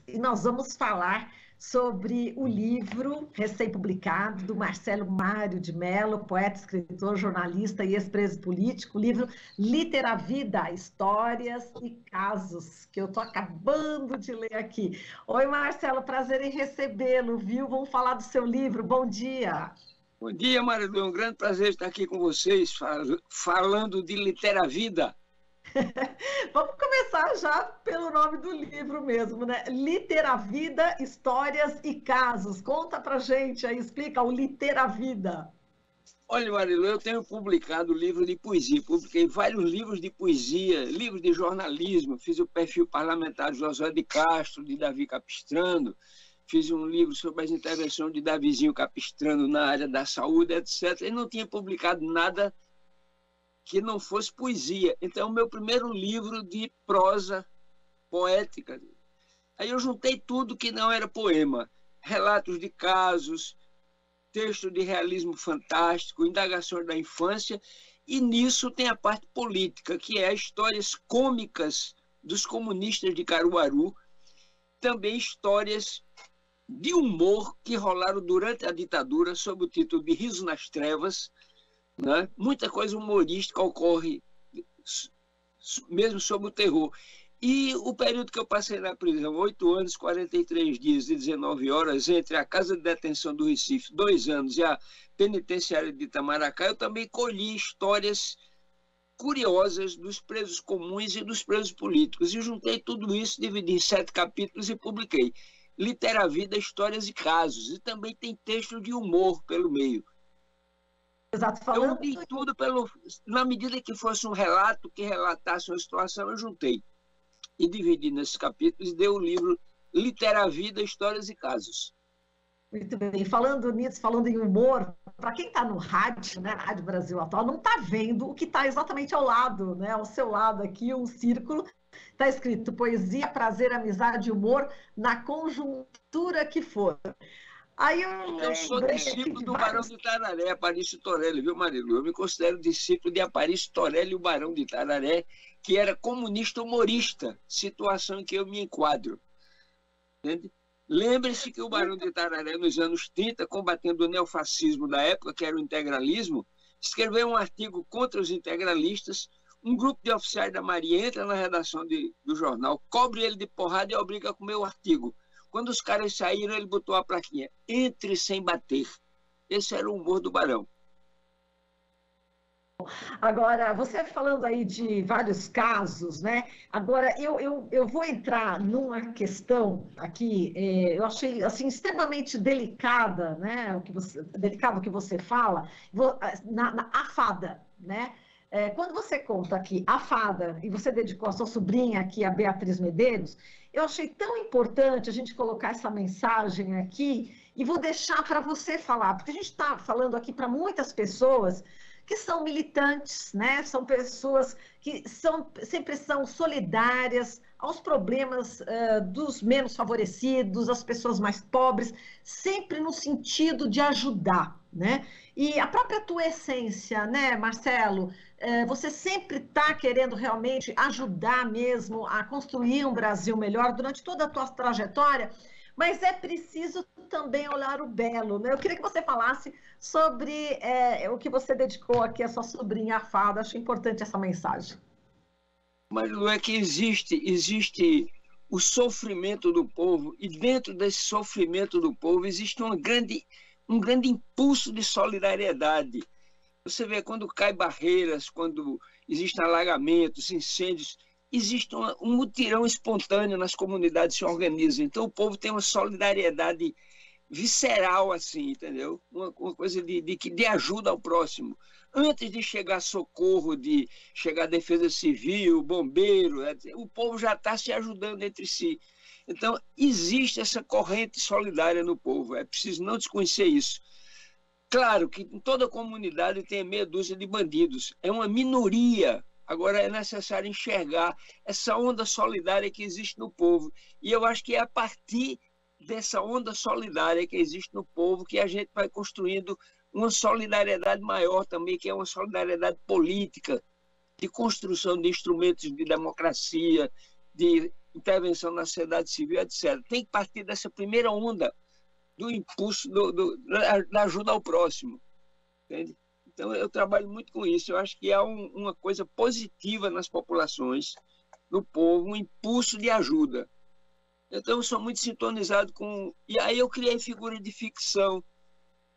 e nós vamos falar sobre o livro recém-publicado do Marcelo Mário de Mello, poeta, escritor, jornalista e ex-preso político, o livro Literavida, Histórias e Casos, que eu estou acabando de ler aqui. Oi, Marcelo, prazer em recebê-lo, viu? Vamos falar do seu livro, bom dia. Bom dia, Marilu, é um grande prazer estar aqui com vocês, falando de Literavida. Vamos começar já pelo nome do livro mesmo, né? Literavida, Histórias e Casos. Conta pra gente aí, explica o Literavida. Olha, Marilu, eu tenho publicado livro de poesia, publiquei vários livros de poesia, livros de jornalismo, fiz o perfil parlamentar de Josué de Castro, de Davi Capistrano, fiz um livro sobre as intervenções de Davizinho Capistrano na área da saúde, etc. E não tinha publicado nada que não fosse poesia. Então, é o meu primeiro livro de prosa poética. Aí eu juntei tudo que não era poema. Relatos de casos, texto de realismo fantástico, indagações da infância, e nisso tem a parte política, que é histórias cômicas dos comunistas de Caruaru, também histórias de humor que rolaram durante a ditadura, sob o título de Riso nas Trevas, né? Muita coisa humorística ocorre mesmo sob o terror. E o período que eu passei na prisão, 8 anos, 43 dias e 19 horas, entre a Casa de Detenção do Recife, 2 anos, e a Penitenciária de Itamaracá, eu também colhi histórias curiosas dos presos comuns e dos presos políticos. E juntei tudo isso, dividi em 7 capítulos e publiquei. Literavida, Histórias e Casos. E também tem texto de humor pelo meio. Exato, Eu li tudo na medida que fosse um relato que relatasse uma situação, eu juntei e dividi nesses capítulos e dei o livro Literavida, Histórias e Casos. Muito bem. Falando nisso, falando em humor, para quem está no rádio, né, Rádio Brasil Atual, não está vendo o que está exatamente ao lado, né, ao seu lado aqui, um círculo, está escrito poesia, prazer, amizade e humor na conjuntura que for. Aí eu sou discípulo do Barão de Itararé, Aparício Torelli, viu, Marilu? Eu me considero discípulo de Aparício Torelli, o Barão de Itararé, que era comunista humorista, situação em que eu me enquadro. Entende? Lembre-se que o Barão de Itararé, nos anos 30, combatendo o neofascismo da época, que era o integralismo, escreveu um artigo contra os integralistas. Um grupo de oficiais da Marinha entra na redação do jornal, cobre ele de porrada e obriga a comer o artigo. Quando os caras saíram, ele botou a plaquinha: entre sem bater. Esse era o humor do Barão. Agora, você falando aí de vários casos, né? Agora, eu vou entrar numa questão aqui, eu achei assim, extremamente delicada, né? Delicado o que você fala, a fada, né? Quando você conta aqui a fada, e você dedicou a sua sobrinha aqui, a Beatriz Medeiros, eu achei tão importante a gente colocar essa mensagem aqui, e vou deixar para você falar, porque a gente está falando aqui para muitas pessoas que são militantes, né? São pessoas que sempre são solidárias aos problemas dos menos favorecidos, às pessoas mais pobres, sempre no sentido de ajudar, né? E a própria tua essência, né, Marcelo? Você sempre está querendo realmente ajudar mesmo a construir um Brasil melhor durante toda a tua trajetória, mas é preciso também olhar o belo, né? Eu queria que você falasse sobre o que você dedicou aqui à sua sobrinha, a fada. Acho importante essa mensagem. Marilu, é que existe o sofrimento do povo, e dentro desse sofrimento do povo existe um grande impulso de solidariedade. Você vê quando caem barreiras, quando existem alagamentos, incêndios, existe um mutirão espontâneo nas comunidades que se organizam. Então o povo tem uma solidariedade visceral, assim, entendeu? Uma coisa de ajuda ao próximo. Antes de chegar socorro, de chegar defesa civil, bombeiro, o povo já está se ajudando entre si. Então, existe essa corrente solidária no povo, é preciso não desconhecer isso. Claro que em toda comunidade tem meia dúzia de bandidos, é uma minoria. Agora é necessário enxergar essa onda solidária que existe no povo. E eu acho que é a partir dessa onda solidária que existe no povo que a gente vai construindo uma solidariedade maior também, que é uma solidariedade política, de construção de instrumentos de democracia, de intervenção na sociedade civil, etc. Tem que partir dessa primeira onda do impulso da ajuda ao próximo, entende? Então, eu trabalho muito com isso. Eu acho que há uma coisa positiva nas populações, no povo, um impulso de ajuda. Então, eu sou muito sintonizado com... E aí eu criei figuras de ficção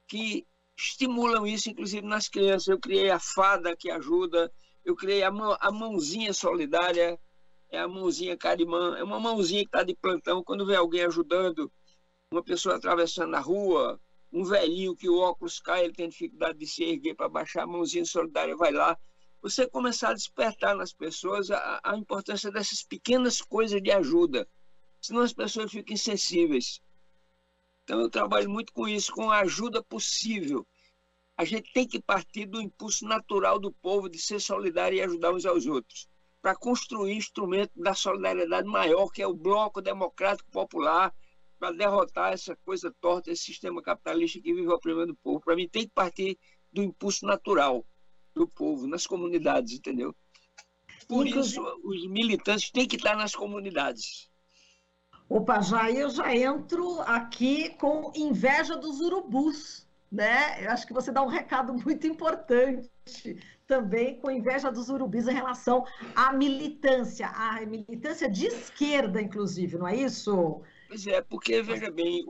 que estimulam isso, inclusive nas crianças. Eu criei a fada que ajuda, eu criei a mãozinha solidária, é a mãozinha carimã, é uma mãozinha que está de plantão. Quando vê alguém ajudando, uma pessoa atravessando a rua, um velhinho que o óculos cai, ele tem dificuldade de se erguer para baixar, a mãozinha solidária vai lá. Você começar a despertar nas pessoas a importância dessas pequenas coisas de ajuda, senão as pessoas ficam insensíveis. Então eu trabalho muito com isso, com a ajuda possível. A gente tem que partir do impulso natural do povo de ser solidário e ajudar uns aos outros, para construir instrumento da solidariedade maior, que é o bloco democrático popular, para derrotar essa coisa torta, esse sistema capitalista que vive oprimindo o povo. Para mim, tem que partir do impulso natural do povo, nas comunidades, entendeu? Por isso, os militantes têm que estar nas comunidades. Opa, eu já entro aqui com inveja dos urubus, né? Eu acho que você dá um recado muito importante também, com inveja dos urubus em relação à militância de esquerda, inclusive, não é isso? Pois é, porque, veja bem,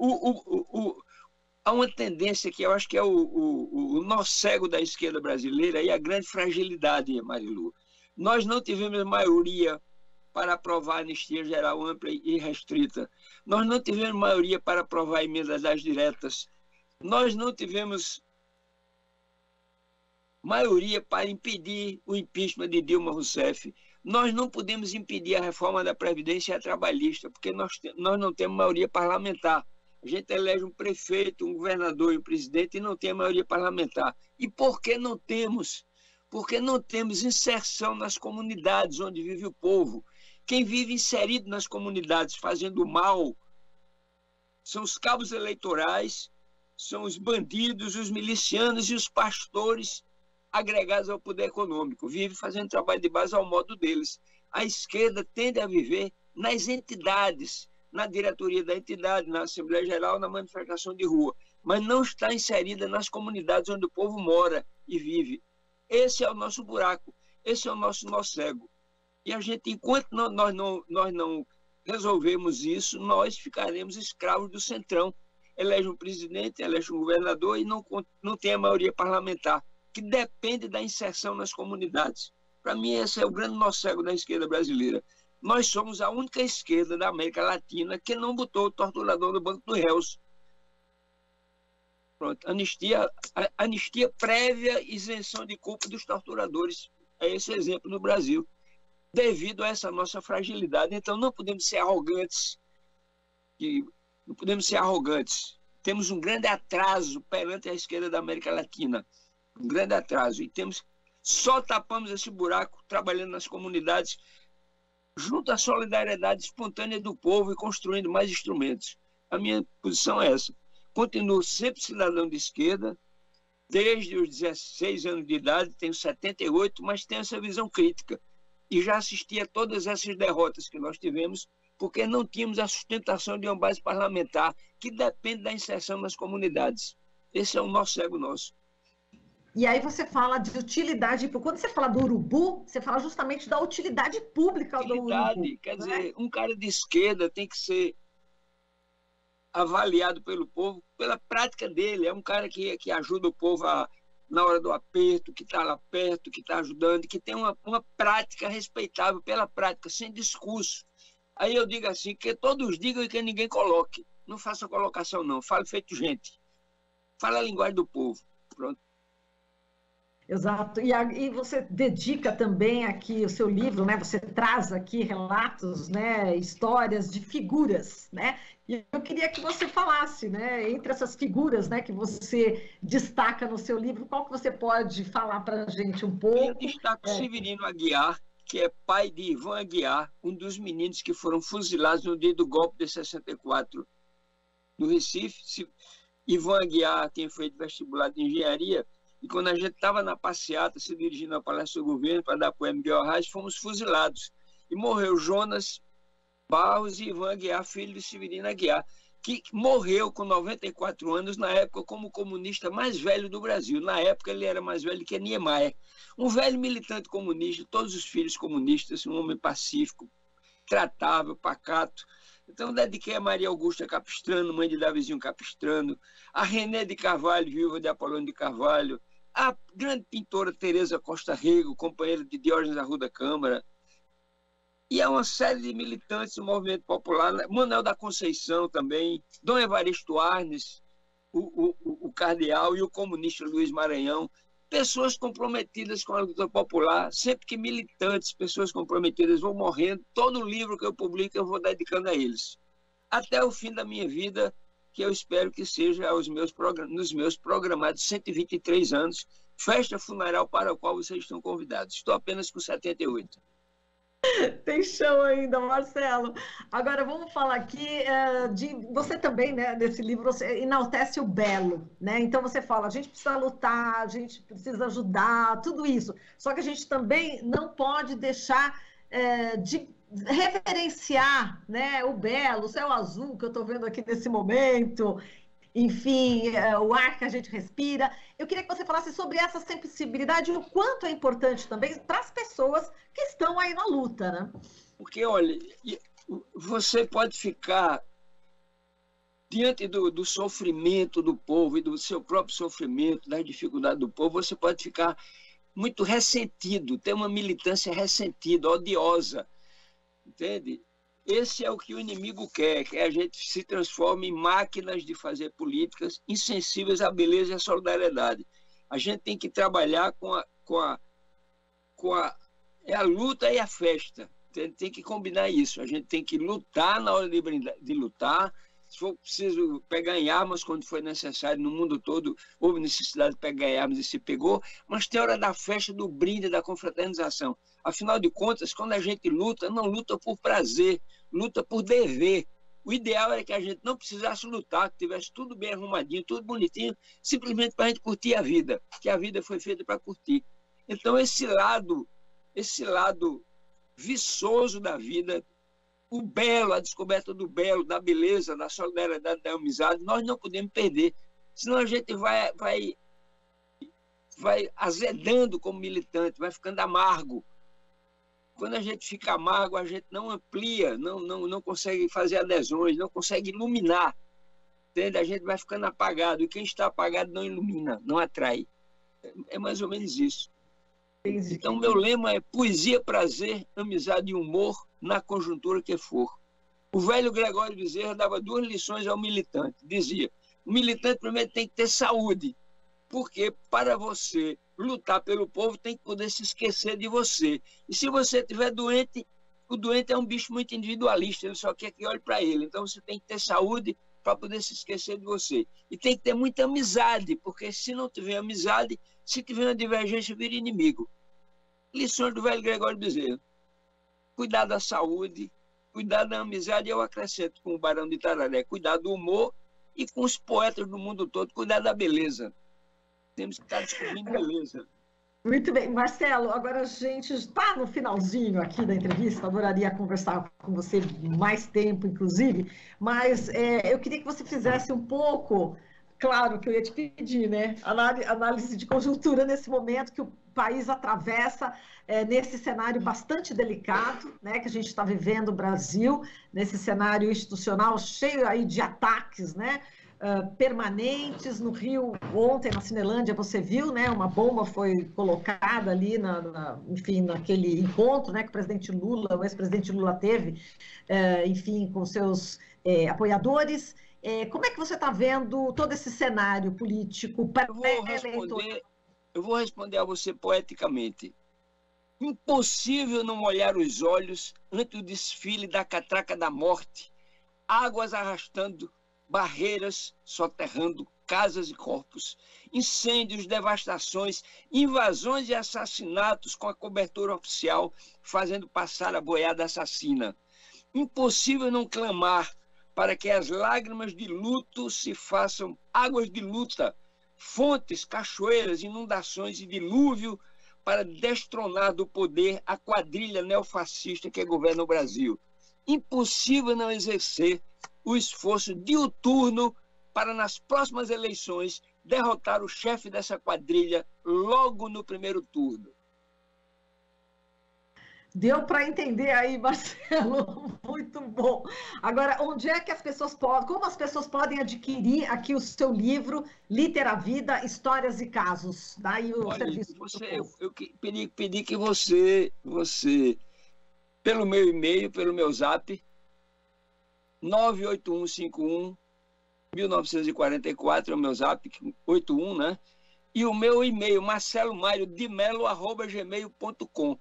há uma tendência que eu acho que é o nó cego da esquerda brasileira e a grande fragilidade, Marilu. Nós não tivemos maioria para aprovar a anistia geral ampla e restrita. Nós não tivemos maioria para aprovar emendas das diretas. Nós não tivemos maioria para impedir o impeachment de Dilma Rousseff. Nós não podemos impedir a reforma da Previdência trabalhista, porque nós não temos maioria parlamentar. A gente elege um prefeito, um governador e um presidente e não tem maioria parlamentar. E por que não temos? Porque não temos inserção nas comunidades onde vive o povo. Quem vive inserido nas comunidades fazendo mal são os cabos eleitorais, são os bandidos, os milicianos e os pastores agregados ao poder econômico, vive fazendo trabalho de base ao modo deles. A esquerda tende a viver nas entidades, na diretoria da entidade, na Assembleia Geral, na manifestação de rua, mas não está inserida nas comunidades onde o povo mora e vive. Esse é o nosso buraco, esse é o nosso nó cego. E a gente, enquanto nós não resolvemos isso, nós ficaremos escravos do centrão. Elege um presidente, elege um governador e não tem a maioria parlamentar, que depende da inserção nas comunidades. Para mim, esse é o grande nó cego da esquerda brasileira. Nós somos a única esquerda da América Latina que não botou o torturador no banco dos réus. Pronto, anistia prévia, isenção de culpa dos torturadores. É esse exemplo no Brasil, devido a essa nossa fragilidade. Então, não podemos ser arrogantes. Não podemos ser arrogantes. Temos um grande atraso perante a esquerda da América Latina. Um grande atraso. E só tapamos esse buraco trabalhando nas comunidades, junto à solidariedade espontânea do povo e construindo mais instrumentos. A minha posição é essa. Continuo sempre cidadão de esquerda, desde os 16 anos de idade, tenho 78, mas tenho essa visão crítica. E já assisti a todas essas derrotas que nós tivemos, porque não tínhamos a sustentação de uma base parlamentar que depende da inserção nas comunidades. Esse é o nó cego nosso. E aí você fala de utilidade, quando você fala do urubu, você fala justamente da utilidade pública do urubu. Quer dizer, um cara de esquerda tem que ser avaliado pelo povo pela prática dele. É um cara que ajuda o povo na hora do aperto, que está lá perto, que está ajudando, que tem uma prática respeitável pela prática, sem discurso. Aí eu digo assim, que todos digam e que ninguém coloque. Não faça colocação, não. Fale feito gente. Fala a linguagem do povo. Pronto. Exato. E você dedica também aqui o seu livro, né? Você traz aqui relatos, né? Histórias de figuras, né? E eu queria que você falasse, né? Entre essas figuras, né? Que você destaca no seu livro, qual que você pode falar para a gente um pouco? Eu destaco Severino Aguiar, que é pai de Ivan Aguiar, um dos meninos que foram fuzilados no dia do golpe de 64 no Recife. Ivan Aguiar tem feito vestibular de engenharia. E quando a gente estava na passeata, se dirigindo ao Palácio do Governo para dar apoio a Miguel Arraes, fomos fuzilados. E morreu Jonas, Barros e Ivan Aguiar, filho de Severino Aguiar, que morreu com 94 anos, na época, como o comunista mais velho do Brasil. Na época, ele era mais velho que Niemeyer. Um velho militante comunista, todos os filhos comunistas, um homem pacífico, tratável, pacato. Então, dediquei a Maria Augusta Capistrano, mãe de Davizinho Capistrano, a René de Carvalho, viúva de Apolônio de Carvalho, a grande pintora Teresa Costa Rego, companheira de Diógenes Arruda Câmara, e há uma série de militantes do movimento popular, Manuel da Conceição também, Dom Evaristo Arnes, o cardeal e o comunista Luiz Maranhão, pessoas comprometidas com a luta popular, sempre que militantes, pessoas comprometidas vão morrendo, todo livro que eu publico eu vou dedicando a eles. Até o fim da minha vida, que eu espero que seja nos meus programados 123 anos, festa funeral para a qual vocês estão convidados. Estou apenas com 78. Tem chão ainda, Marcelo. Agora vamos falar aqui de você também, né? Nesse livro você enaltece o belo, né? Então você fala, a gente precisa lutar, a gente precisa ajudar, tudo isso. Só que a gente também não pode deixar de reverenciar, né? O belo, o céu azul que eu estou vendo aqui nesse momento. Enfim, o ar que a gente respira. Eu queria que você falasse sobre essa sensibilidade e o quanto é importante também para as pessoas que estão aí na luta, né? Porque, olha, você pode ficar diante do sofrimento do povo e do seu próprio sofrimento, das dificuldades do povo, você pode ficar muito ressentido, ter uma militância ressentida, odiosa, entende? Esse é o que o inimigo quer, que a gente se transforme em máquinas de fazer políticas insensíveis à beleza e à solidariedade. A gente tem que trabalhar com a luta e a festa. Tem que combinar isso. A gente tem que lutar na hora de lutar. Se for preciso pegar em armas quando foi necessário, no mundo todo houve necessidade de pegar em armas e se pegou, mas tem hora da festa, do brinde, da confraternização. Afinal de contas, quando a gente luta, não luta por prazer, luta por dever. O ideal era que a gente não precisasse lutar, que tivesse tudo bem arrumadinho, tudo bonitinho, simplesmente para a gente curtir a vida, que a vida foi feita para curtir. Então, esse lado viçoso da vida, o belo, a descoberta do belo, da beleza, da solidariedade, da amizade, nós não podemos perder. Senão a gente vai azedando como militante, vai ficando amargo. Quando a gente fica amargo, a gente não amplia, não consegue fazer adesões, não consegue iluminar. Entende? A gente vai ficando apagado. E quem está apagado não ilumina, não atrai. É mais ou menos isso. Então, meu lema é poesia, prazer, amizade e humor na conjuntura que for. O velho Gregório Bezerra dava 2 lições ao militante. Dizia, o militante primeiro tem que ter saúde, porque para você lutar pelo povo tem que poder se esquecer de você. E se você estiver doente, o doente é um bicho muito individualista, ele só quer que olhe para ele. Então você tem que ter saúde para poder se esquecer de você. E tem que ter muita amizade, porque se não tiver amizade, se tiver uma divergência, vira inimigo. Lições do velho Gregório Bezerra. Cuidar da saúde, cuidar da amizade, eu acrescento com o Barão de Itararé, cuidar do humor e com os poetas do mundo todo, cuidar da beleza. Temos que estar descobrindo beleza. Muito bem. Marcelo, agora a gente está no finalzinho aqui da entrevista, adoraria conversar com você mais tempo, inclusive, mas eu queria que você fizesse um pouco, claro que eu ia te pedir, né? Análise de conjuntura nesse momento que o país atravessa, nesse cenário bastante delicado, né, que a gente está vivendo no Brasil, nesse cenário institucional cheio aí de ataques, né? Permanentes. No Rio, ontem, na Cinelândia, você viu, né, uma bomba foi colocada ali, enfim, naquele encontro, né, que o presidente Lula, o ex-presidente Lula teve, enfim, com seus apoiadores. Como é que você está vendo todo esse cenário político pré-eleitoral? Eu vou responder a você poeticamente. Impossível não olhar os olhos ante o desfile da catraca da morte, águas arrastando, barreiras soterrando casas e corpos, incêndios, devastações, invasões e assassinatos com a cobertura oficial fazendo passar a boiada assassina. Impossível não clamar para que as lágrimas de luto se façam águas de luta, fontes, cachoeiras, inundações e dilúvio para destronar do poder a quadrilha neofascista que governa o Brasil. impossível não exercer o esforço diuturno para, nas próximas eleições, derrotar o chefe dessa quadrilha logo no primeiro turno. Deu para entender aí, Marcelo, muito bom. Agora, onde é que as pessoas podem, como as pessoas podem adquirir aqui o seu livro, Literavida, Histórias e Casos? Daí o serviço. Eu pedi que você, pelo meu e-mail, pelo meu zap, 98151-1944, é o meu zap, 81, né? E o meu e-mail, marcelomaiodemelo@gmail.com.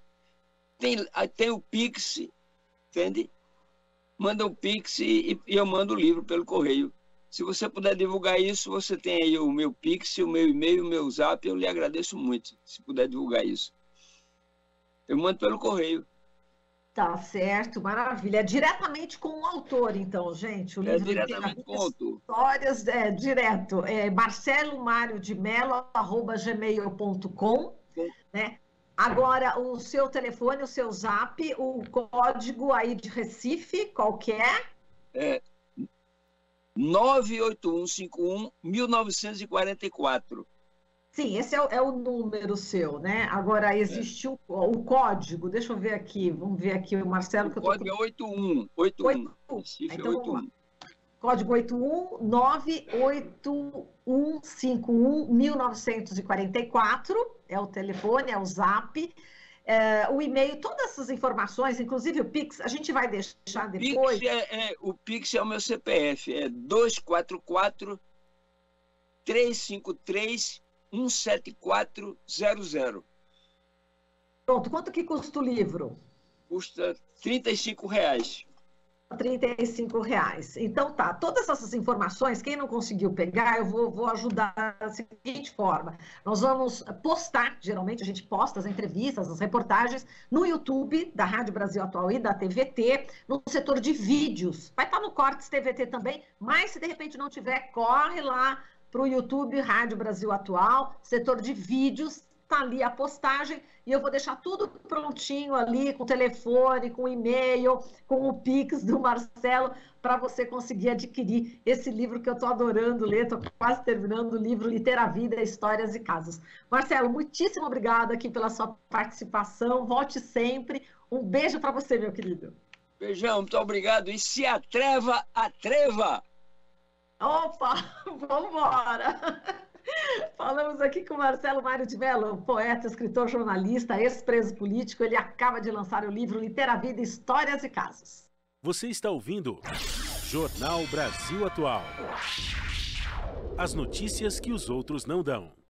Tem o Pix, entende? Manda o Pix e eu mando o livro pelo correio. Se você puder divulgar isso, você tem aí o meu Pix, o meu e-mail, o meu zap, eu lhe agradeço muito, se puder divulgar isso. Eu mando pelo correio. Tá certo, maravilha. É diretamente com o autor, então, gente. O livro diretamente com o autor. Histórias, direto. marcelomaiodemelo@gmail.com, né? Agora, o seu telefone, o seu zap, o código aí de Recife, qual que é? 98151-1944. Sim, esse é o número seu, né? Agora, existe o código, deixa eu ver aqui, vamos ver aqui o Marcelo. O código é 81. Então, vamos lá. Código 81-98151-1944, é o telefone, é o zap, o e-mail, todas essas informações, inclusive o Pix, a gente vai deixar depois. O Pix é o meu CPF, é 244-353-17400. Pronto, quanto que custa o livro? Custa R$35. R$35. Então tá, todas essas informações, quem não conseguiu pegar, eu vou ajudar da seguinte forma. Nós vamos postar, geralmente a gente posta as entrevistas, as reportagens no YouTube da Rádio Brasil Atual e da TVT, no setor de vídeos. Vai estar no Cortes TVT também, mas se de repente não tiver, corre lá para o YouTube Rádio Brasil Atual, setor de vídeos, tá ali a postagem, e eu vou deixar tudo prontinho ali, com o telefone, com o e-mail, com o Pix do Marcelo, para você conseguir adquirir esse livro que eu estou adorando ler, estou quase terminando o livro Literavida, Histórias e Casos. Marcelo, muitíssimo obrigada aqui pela sua participação, volte sempre, um beijo para você, meu querido. Beijão, muito obrigado, e se atreva, atreva! Opa, vamos embora! Falamos aqui com Marcelo Mário de Mello, poeta, escritor, jornalista, ex-preso político. Ele acaba de lançar o livro Literavida, Histórias e Casos. Você está ouvindo Jornal Brasil Atual. As notícias que os outros não dão.